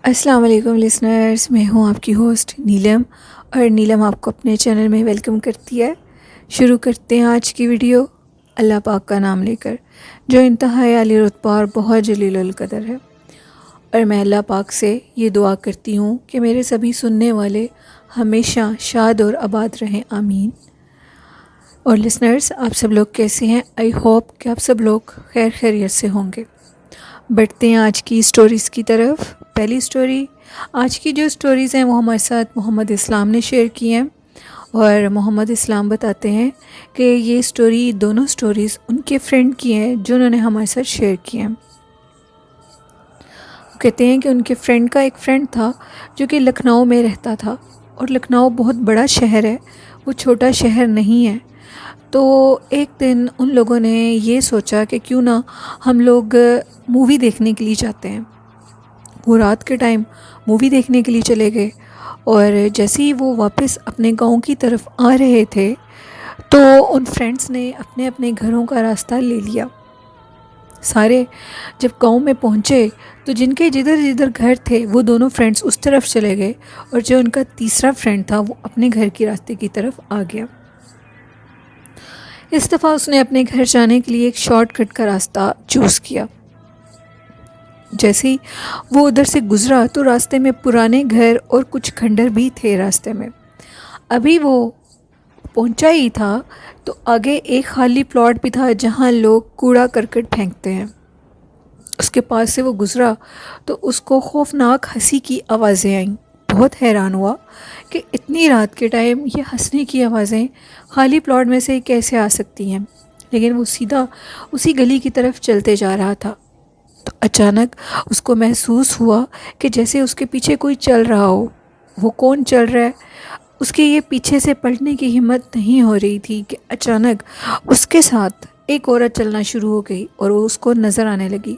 السلام علیکم لسنرز، میں ہوں آپ کی ہوسٹ نیلم، اور نیلم آپ کو اپنے چینل میں ویلکم کرتی ہے۔ شروع کرتے ہیں آج کی ویڈیو اللہ پاک کا نام لے کر، جو انتہائی عالی رتبہ اور بہت جلیل القدر ہے۔ اور میں اللہ پاک سے یہ دعا کرتی ہوں کہ میرے سبھی سننے والے ہمیشہ شاد اور آباد رہیں، آمین۔ اور لسنرز، آپ سب لوگ کیسے ہیں؟ آئی ہوپ کہ آپ سب لوگ خیر خیریت سے ہوں گے۔ بڑھتے ہیں آج کی سٹوریز کی طرف۔ پہلی سٹوری، آج کی جو سٹوریز ہیں وہ ہمارے ساتھ محمد اسلام نے شیئر کی ہیں، اور محمد اسلام بتاتے ہیں کہ یہ دونوں سٹوریز ان کے فرینڈ کی ہیں جو انہوں نے ہمارے ساتھ شیئر کی ہیں۔ وہ کہتے ہیں کہ ان کے فرینڈ کا ایک فرینڈ تھا جو کہ لکھنؤ میں رہتا تھا، اور لکھنؤ بہت بڑا شہر ہے، وہ چھوٹا شہر نہیں ہے۔ تو ایک دن ان لوگوں نے یہ سوچا کہ کیوں نہ ہم لوگ مووی دیکھنے کے لیے جاتے ہیں۔ وہ رات کے ٹائم مووی دیکھنے کے لیے چلے گئے، اور جیسے ہی وہ واپس اپنے گاؤں کی طرف آ رہے تھے تو ان فرینڈس نے اپنے اپنے گھروں کا راستہ لے لیا۔ سارے جب گاؤں میں پہنچے تو جن کے جدھر جدھر گھر تھے وہ دونوں فرینڈس اس طرف چلے گئے، اور جو ان کا تیسرا فرینڈ تھا وہ اپنے گھر کے راستے کی طرف آ گیا۔ اس دفعہ اس نے اپنے گھر جانے کے لیے ایک شارٹ کٹ کا راستہ چوز کیا۔ جیسے ہی وہ ادھر سے گزرا تو راستے میں پرانے گھر اور کچھ کھنڈر بھی تھے راستے میں۔ ابھی وہ پہنچا ہی تھا تو آگے ایک خالی پلاٹ بھی تھا جہاں لوگ کوڑا کرکٹ پھینکتے ہیں۔ اس کے پاس سے وہ گزرا تو اس کو خوفناک ہنسی کی آوازیں آئیں۔ بہت حیران ہوا کہ اتنی رات کے ٹائم یہ ہنسنے کی آوازیں خالی پلاٹ میں سے کیسے آ سکتی ہیں، لیکن وہ سیدھا اسی گلی کی طرف چلتے جا رہا تھا۔ تو اچانک اس کو محسوس ہوا کہ جیسے اس کے پیچھے کوئی چل رہا ہو۔ وہ کون چل رہا ہے؟ اس کے یہ پیچھے سے پلٹنے کی ہمت نہیں ہو رہی تھی کہ اچانک اس کے ساتھ ایک عورت چلنا شروع ہو گئی، اور وہ اس کو نظر آنے لگی،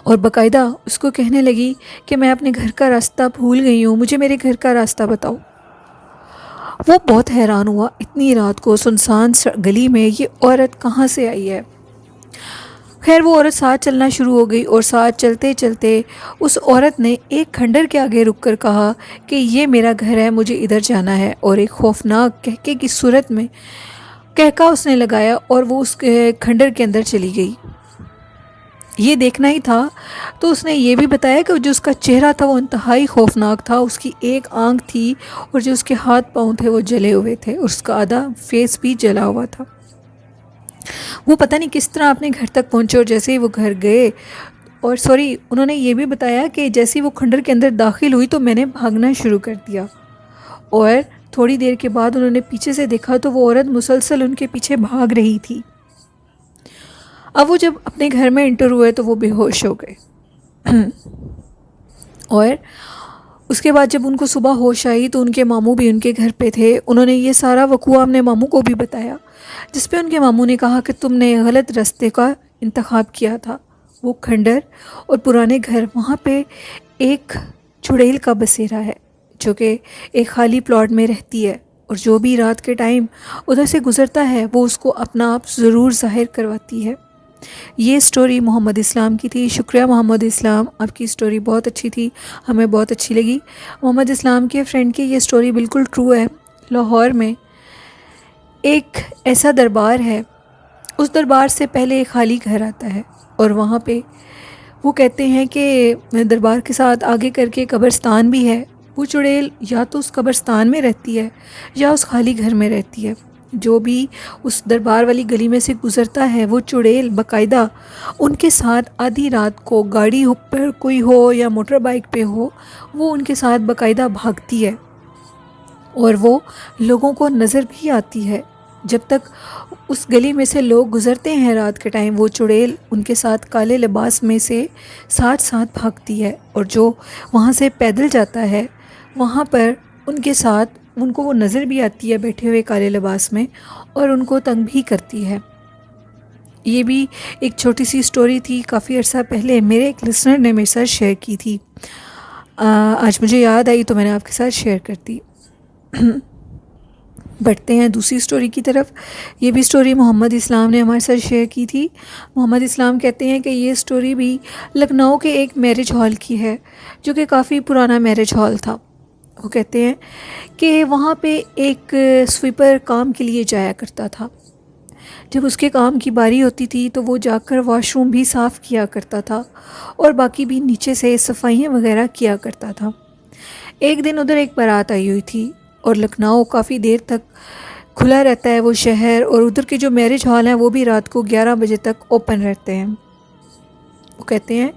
اور باقاعدہ اس کو کہنے لگی کہ میں اپنے گھر کا راستہ بھول گئی ہوں، مجھے میرے گھر کا راستہ بتاؤ۔ وہ بہت حیران ہوا، اتنی رات کو سنسان گلی میں یہ عورت کہاں سے آئی ہے؟ خیر وہ عورت ساتھ چلنا شروع ہو گئی، اور ساتھ چلتے چلتے اس عورت نے ایک کھنڈر کے آگے رک کر کہا کہ یہ میرا گھر ہے، مجھے ادھر جانا ہے، اور ایک خوفناک کہکے کی صورت میں کہکا اس نے لگایا، اور وہ اس کھنڈر کے اندر چلی گئی۔ یہ دیکھنا ہی تھا تو اس نے یہ بھی بتایا کہ جو اس کا چہرہ تھا وہ انتہائی خوفناک تھا، اس کی ایک آنکھ تھی، اور جو اس کے ہاتھ پاؤں تھے وہ جلے ہوئے تھے، اور اس کا آدھا فیس بھی جلا ہوا تھا۔ وہ پتہ نہیں کس طرح اپنے گھر تک پہنچے، اور جیسے ہی وہ گھر گئے، اور انہوں نے یہ بھی بتایا کہ جیسے ہی وہ کھنڈر کے اندر داخل ہوئی تو میں نے بھاگنا شروع کر دیا، اور تھوڑی دیر کے بعد انہوں نے پیچھے سے دیکھا تو وہ عورت مسلسل ان کے پیچھے بھاگ رہی تھی۔ اب وہ جب اپنے گھر میں انٹر ہوئے تو وہ بے ہوش ہو گئے، اور اس کے بعد جب ان کو صبح ہوش آئی تو ان کے ماموں بھی ان کے گھر پہ تھے۔ انہوں نے یہ سارا وقوعہ اپنے ماموں کو بھی بتایا، جس پہ ان کے ماموں نے کہا کہ تم نے غلط راستے کا انتخاب کیا تھا۔ وہ کھنڈر اور پرانے گھر، وہاں پہ ایک چڑیل کا بسیرا ہے جو کہ ایک خالی پلاٹ میں رہتی ہے، اور جو بھی رات کے ٹائم ادھر سے گزرتا ہے وہ اس کو اپنا آپ ضرور ظاہر کرواتی ہے۔ یہ سٹوری محمد اسلام کی تھی۔ شکریہ محمد اسلام، آپ کی سٹوری بہت اچھی تھی، ہمیں بہت اچھی لگی۔ محمد اسلام کے فرینڈ کی یہ سٹوری بالکل ٹرو ہے۔ لاہور میں ایک ایسا دربار ہے، اس دربار سے پہلے ایک خالی گھر آتا ہے، اور وہاں پہ وہ کہتے ہیں کہ دربار کے ساتھ آگے کر کے قبرستان بھی ہے۔ وہ چڑیل یا تو اس قبرستان میں رہتی ہے یا اس خالی گھر میں رہتی ہے۔ جو بھی اس دربار والی گلی میں سے گزرتا ہے وہ چڑیل باقاعدہ ان کے ساتھ آدھی رات کو گاڑی پر کوئی ہو یا موٹر بائک پہ ہو، وہ ان کے ساتھ باقاعدہ بھاگتی ہے، اور وہ لوگوں کو نظر بھی آتی ہے۔ جب تک اس گلی میں سے لوگ گزرتے ہیں رات کے ٹائم، وہ چڑیل ان کے ساتھ کالے لباس میں سے ساتھ ساتھ بھاگتی ہے، اور جو وہاں سے پیدل جاتا ہے وہاں پر ان کے ساتھ ان کو وہ نظر بھی آتی ہے بیٹھے ہوئے کالے لباس میں، اور ان کو تنگ بھی کرتی ہے۔ یہ بھی ایک چھوٹی سی سٹوری تھی، کافی عرصہ پہلے میرے ایک لسنر نے میرے ساتھ شیئر کی تھی، آج مجھے یاد آئی تو میں نے آپ کے ساتھ شیئر کر دی۔ بڑھتے ہیں دوسری سٹوری کی طرف. یہ بھی سٹوری محمد اسلام نے ہمارے ساتھ شیئر کی تھی. محمد اسلام کہتے ہیں کہ یہ سٹوری بھی لکھنؤ کے ایک میرج ہال کی ہے جو کہ کافی پرانا میرج ہال تھا. وہ کہتے ہیں کہ وہاں پہ ایک سویپر کام کے لیے جایا کرتا تھا. جب اس کے کام کی باری ہوتی تھی تو وہ جا کر واش روم بھی صاف کیا کرتا تھا اور باقی بھی نیچے سے صفائیاں وغیرہ کیا کرتا تھا. ایک دن ادھر ایک بارات آئی ہوئی تھی اور لکھنؤ کافی دیر تک کھلا رہتا ہے وہ شہر, اور ادھر کے جو میرج ہال ہیں وہ بھی رات کو 11 بجے تک اوپن رہتے ہیں. وہ کہتے ہیں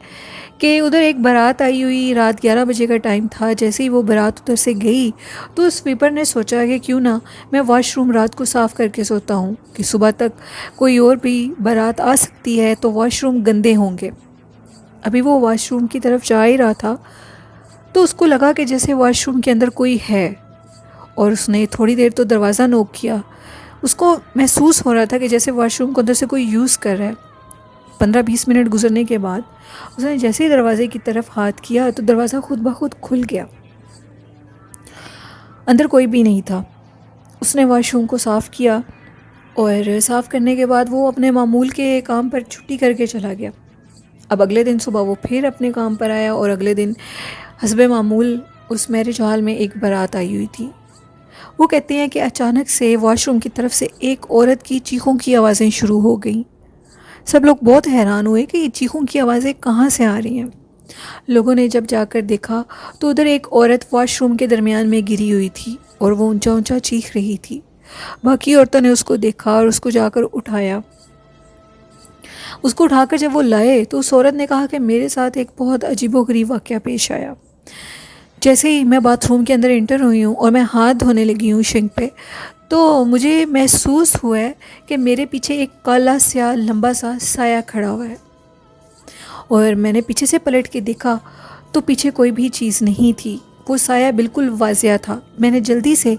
کہ ادھر ایک بارات آئی ہوئی, رات 11 بجے کا ٹائم تھا. جیسے ہی وہ بارات ادھر سے گئی تو سویپر نے سوچا کہ کیوں نہ میں واش روم رات کو صاف کر کے سوتا ہوں کہ صبح تک کوئی اور بھی بارات آ سکتی ہے تو واش روم گندے ہوں گے. ابھی وہ واش روم کی طرف جا ہی رہا تھا تو اس کو لگا کہ جیسے واش روم کے اندر کوئی ہے, اور اس نے تھوڑی دیر تو دروازہ نوک کیا. اس کو محسوس ہو رہا تھا کہ جیسے واش روم کو اندر سے کوئی یوز کر رہا ہے. 15-20 منٹ گزرنے کے بعد اس نے جیسے ہی دروازے کی طرف ہاتھ کیا تو دروازہ خود بخود کھل گیا. اندر کوئی بھی نہیں تھا. اس نے واش روم کو صاف کیا اور صاف کرنے کے بعد وہ اپنے معمول کے کام پر چھٹی کر کے چلا گیا. اب اگلے دن صبح وہ پھر اپنے کام پر آیا اور اگلے دن حسب معمول اس میرج ہال میں ایک بارات آئی ہوئی تھی. وہ کہتے ہیں کہ اچانک سے واش روم کی طرف سے ایک عورت کی چیخوں کی آوازیں شروع ہو گئیں. سب لوگ بہت حیران ہوئے کہ یہ چیخوں کی آوازیں کہاں سے آ رہی ہیں. لوگوں نے جب جا کر دیکھا تو ادھر ایک عورت واش روم کے درمیان میں گری ہوئی تھی اور وہ اونچا اونچا چیخ رہی تھی. باقی عورتوں نے اس کو دیکھا اور اس کو جا کر اٹھایا. اس کو اٹھا کر جب وہ لائے تو اس عورت نے کہا کہ میرے ساتھ ایک بہت عجیب و غریب واقعہ پیش آیا. جیسے ہی میں باتھ روم کے اندر انٹر ہوئی ہوں اور میں ہاتھ دھونے لگی ہوں شنک پہ, تو مجھے محسوس ہوا ہے کہ میرے پیچھے ایک کالا سیاہ لمبا سا سایہ کھڑا ہوا ہے. اور میں نے پیچھے سے پلٹ کے دیکھا تو پیچھے کوئی بھی چیز نہیں تھی. وہ سایہ بالکل واضح تھا. میں نے جلدی سے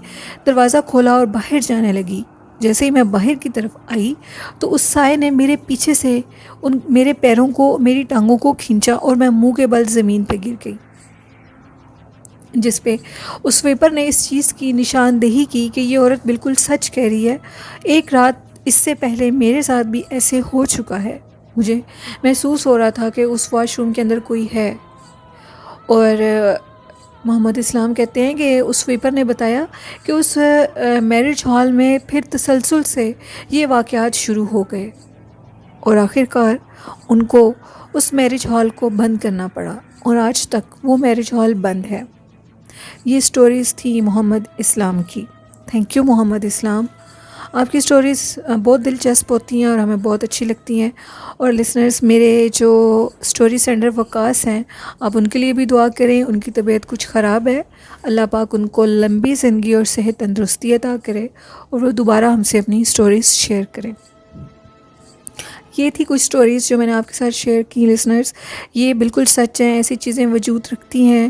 دروازہ کھولا اور باہر جانے لگی. جیسے ہی میں باہر کی طرف آئی تو اس سائے نے میرے پیچھے سے میرے پیروں کو, میری ٹانگوں کو کھینچا اور میں منہ کے بل زمین پہ گر گئی, جس پہ اس سویپر نے اس چیز کی نشاندہی کی کہ یہ عورت بالکل سچ کہہ رہی ہے. ایک رات اس سے پہلے میرے ساتھ بھی ایسے ہو چکا ہے. مجھے محسوس ہو رہا تھا کہ اس واش روم کے اندر کوئی ہے. اور محمد اسلام کہتے ہیں کہ اس سویپر نے بتایا کہ اس میرج ہال میں پھر تسلسل سے یہ واقعات شروع ہو گئے اور آخر کار ان کو اس میرج ہال کو بند کرنا پڑا اور آج تک وہ میرج ہال بند ہے. یہ سٹوریز تھی محمد اسلام کی. تھینک یو محمد اسلام. آپ کی سٹوریز بہت دلچسپ ہوتی ہیں اور ہمیں بہت اچھی لگتی ہیں. اور لسنرز, میرے جو سٹوری سینڈر وقاص ہیں, آپ ان کے لیے بھی دعا کریں. ان کی طبیعت کچھ خراب ہے, اللہ پاک ان کو لمبی زندگی اور صحت تندرستی عطا کرے اور وہ دوبارہ ہم سے اپنی سٹوریز شیئر کریں. یہ تھی کچھ سٹوریز جو میں نے آپ کے ساتھ شیئر کی لسنرز. یہ بالکل سچ ہیں, ایسی چیزیں وجود رکھتی ہیں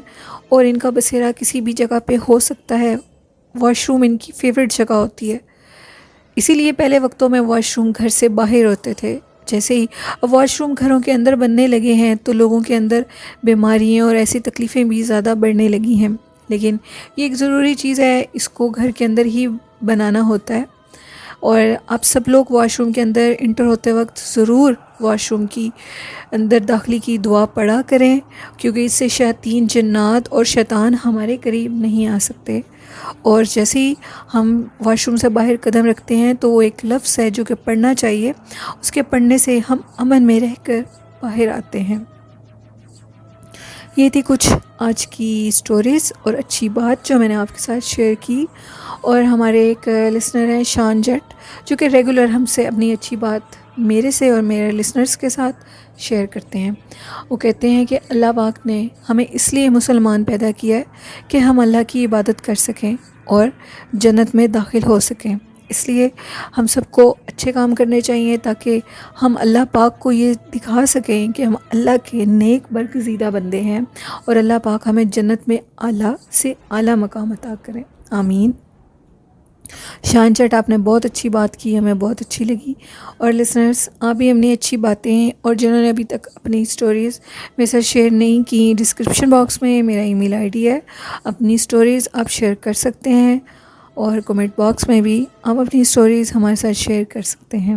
اور ان کا بسیرا کسی بھی جگہ پہ ہو سکتا ہے. واش روم ان کی فیوریٹ جگہ ہوتی ہے, اسی لیے پہلے وقتوں میں واش روم گھر سے باہر ہوتے تھے. جیسے ہی واش روم گھروں کے اندر بننے لگے ہیں تو لوگوں کے اندر بیماریاں اور ایسی تکلیفیں بھی زیادہ بڑھنے لگی ہیں. لیکن یہ ایک ضروری چیز ہے, اس کو گھر کے اندر ہی بنانا ہوتا ہے. اور آپ سب لوگ واش روم کے اندر انٹر ہوتے وقت ضرور واش روم کی اندر داخلی کی دعا پڑھا کریں, کیونکہ اس سے شیاطین, جنات اور شیطان ہمارے قریب نہیں آ سکتے. اور جیسے ہی ہم واش روم سے باہر قدم رکھتے ہیں تو وہ ایک لفظ ہے جو کہ پڑھنا چاہیے, اس کے پڑھنے سے ہم امن میں رہ کر باہر آتے ہیں. یہ تھی کچھ آج کی سٹوریز اور اچھی بات جو میں نے آپ کے ساتھ شیئر کی. اور ہمارے ایک لسنر ہیں شان جٹ, جو کہ ریگولر ہم سے اپنی اچھی بات میرے سے اور میرے لسنرز کے ساتھ شیئر کرتے ہیں. وہ کہتے ہیں کہ اللہ پاک نے ہمیں اس لیے مسلمان پیدا کیا ہے کہ ہم اللہ کی عبادت کر سکیں اور جنت میں داخل ہو سکیں. اس لیے ہم سب کو اچھے کام کرنے چاہیے تاکہ ہم اللہ پاک کو یہ دکھا سکیں کہ ہم اللہ کے نیک برگزیدہ بندے ہیں اور اللہ پاک ہمیں جنت میں اعلیٰ سے اعلیٰ مقام عطا کریں. آمین. شان چٹ, آپ نے بہت اچھی بات کی, ہمیں بہت اچھی لگی. اور لسنرز, آپ بھی اپنی اچھی باتیں اور جنہوں نے ابھی تک اپنی سٹوریز میرے ساتھ شیئر نہیں کی, ڈسکرپشن باکس میں میرا ای میل آئی ڈی ہے, اپنی سٹوریز آپ شیئر کر سکتے ہیں. اور کمنٹ باکس میں بھی آپ اپنی اسٹوریز ہمارے ساتھ شیئر کر سکتے ہیں۔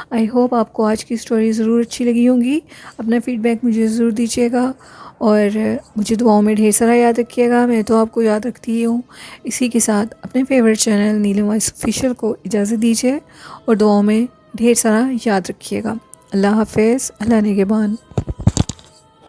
آئی ہوپ آپ کو آج کی اسٹوری ضرور اچھی لگی ہوں گی۔ اپنا فیڈ بیک مجھے ضرور دیجیے گا، اور مجھے دعاؤں میں ڈھیر سارا یاد رکھیے گا۔ میں تو آپ کو یاد رکھتی ہی ہوں۔ اسی کے ساتھ اپنے فیورٹ چینل نیلم وائس آفیشیل کو اجازت دیجیے، اور دعاؤں میں ڈھیر سارا یاد رکھیے گا۔ اللہ حافظ، اللہ نگہبان۔